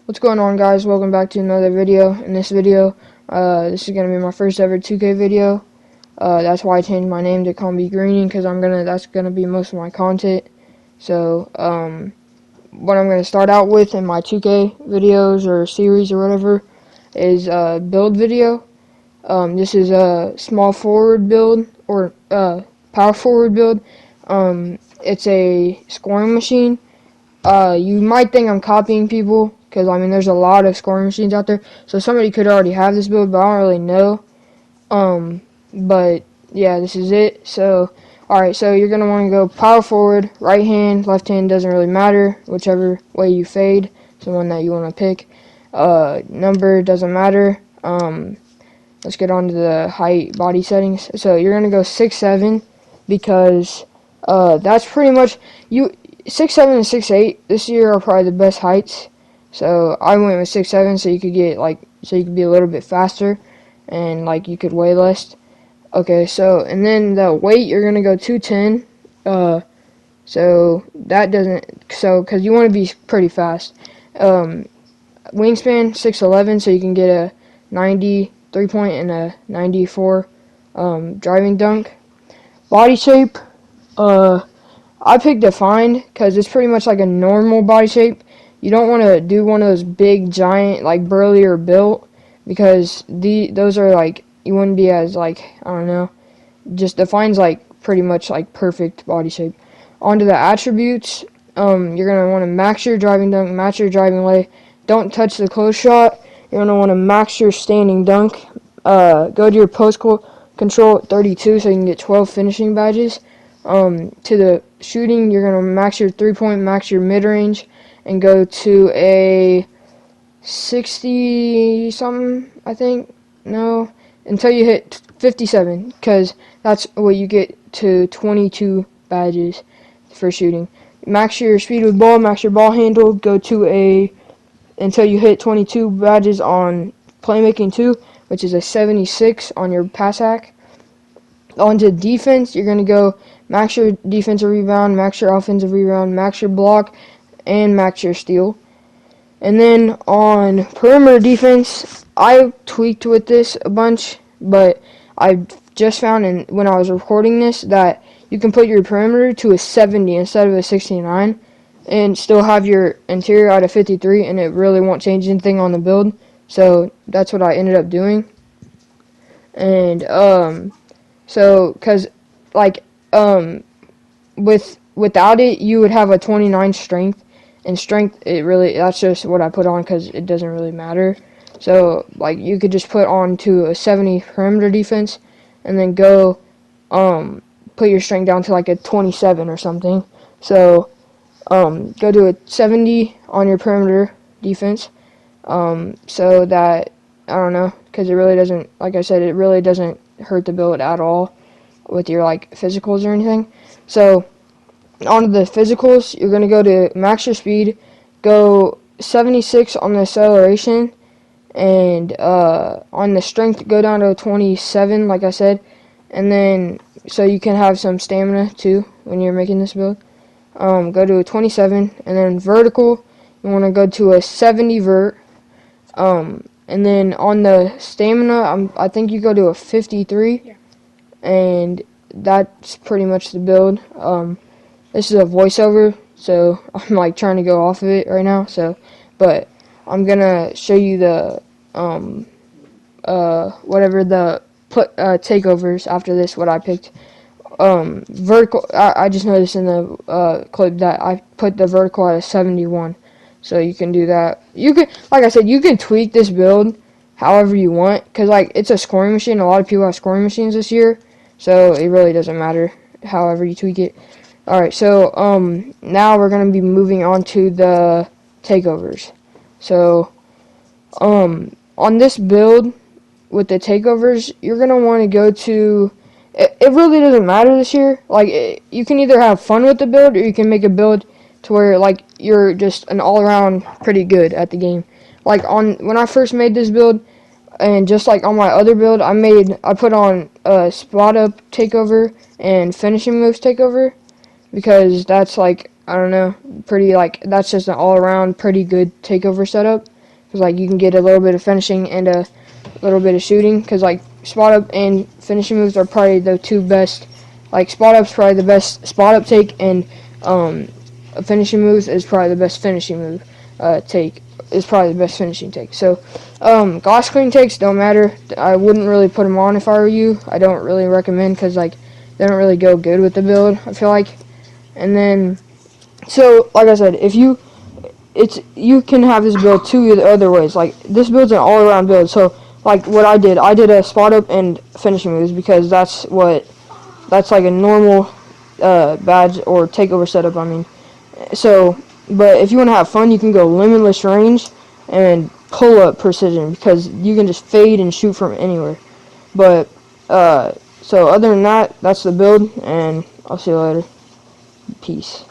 What's going on, guys? Welcome back to another video. In this video, this is gonna be my first ever 2K video. That's why I changed my name to Combi Greening, because that's gonna be most of my content. So what I'm gonna start out with in my 2K videos or series or whatever is a build video. This is a small forward build or power forward build. It's a scoring machine. You might think I'm copying people, because I mean there's a lot of scoring machines out there, so somebody could already have this build, but I don't really know. But yeah, this is it. So alright, so you're gonna want to go power forward, right hand, left hand, doesn't really matter, whichever way you fade, it's the one that you want to pick. Number doesn't matter. Let's get on to the height body settings. So you're gonna go 6'7", because that's pretty much 6'7" and 6'8" this year are probably the best heights. So I went with 6'7", so you could be a little bit faster, and you could weigh less. Okay, so and then the weight, you're gonna go 210. So that doesn't, because you want to be pretty fast. Wingspan 6'11", so you can get a 90 3-point and a 94 driving dunk. Body shape, I picked defined because it's pretty much like a normal body shape. You don't want to do one of those big, giant, burlier built, because those are you wouldn't be as I don't know. Just define's pretty much perfect body shape. Onto the attributes, you're gonna want to max your driving dunk, max your driving lay. Don't touch the close shot. You're gonna want to max your standing dunk. Go to your post control at 32, so you can get 12 finishing badges. To the shooting, you're gonna max your 3-point, max your mid-range, and go to a 60 something, I think. No, until you hit 57, because that's what you get to 22 badges for shooting. Max your speed with ball, max your ball handle, go to a until you hit 22 badges on playmaking 2, which is a 76 on your pass hack. Onto defense, you're going to go max your defensive rebound, max your offensive rebound, max your block, and max your steal. And then on perimeter defense, I tweaked with this a bunch, but I just found when I was recording this that you can put your perimeter to a 70 instead of a 69 and still have your interior at a 53, and it really won't change anything on the build. So that's what I ended up doing. And so because without it, you would have a 29 strength, and strength, that's just what I put on because it doesn't really matter. So you could just put on to a 70 perimeter defense, and then go put your strength down to a 27 or something. So go to a 70 on your perimeter defense, so that, I don't know, because it really doesn't, like I said, it really doesn't hurt the build at all with your physicals or anything. So onto the physicals, you're going to go to max your speed, go 76 on the acceleration, and on the strength, go down to 27, like I said, and then so you can have some stamina too when you're making this build. Go to a 27, and then vertical, you want to go to a 70 vert. And then on the stamina, I think you go to a 53, yeah. And that's pretty much the build. This is a voiceover, so I'm trying to go off of it right now. So, but I'm gonna show you the whatever the takeovers after this. What I picked. Vertical. I just noticed in the clip that I put the vertical at a 71. So you can do that. You can, like I said, you can tweak this build however you want, because it's a scoring machine. A lot of people have scoring machines this year, so it really doesn't matter however you tweak it. Alright, so now we're gonna be moving on to the takeovers. So on this build with the takeovers, you're gonna want to go to, it really doesn't matter this year. You can either have fun with the build, or you can make a build to where you're just an all-around pretty good at the game. When I first made this build, and just on my other build, I put on a spot up takeover and finishing moves takeover, because that's I don't know, pretty that's just an all-around pretty good takeover setup. because like you can get a little bit of finishing and a little bit of shooting, because like spot up and finishing moves are probably the two best. Like spot up's probably the best spot up take, and finishing moves is probably the best finishing move take is probably the best finishing take. So glass clean takes don't matter. I wouldn't really put them on if I were you. I don't really recommend, because like they don't really go good with the build, I feel like. And then so like I said, if you can have this build two other ways. Like this build's an all around build. So like what I did a spot up and finishing moves, because that's like a normal badge or takeover setup, I mean. So, but if you want to have fun, you can go limitless range and pull up precision, because you can just fade and shoot from anywhere. But so other than that, that's the build, and I'll see you later. Peace.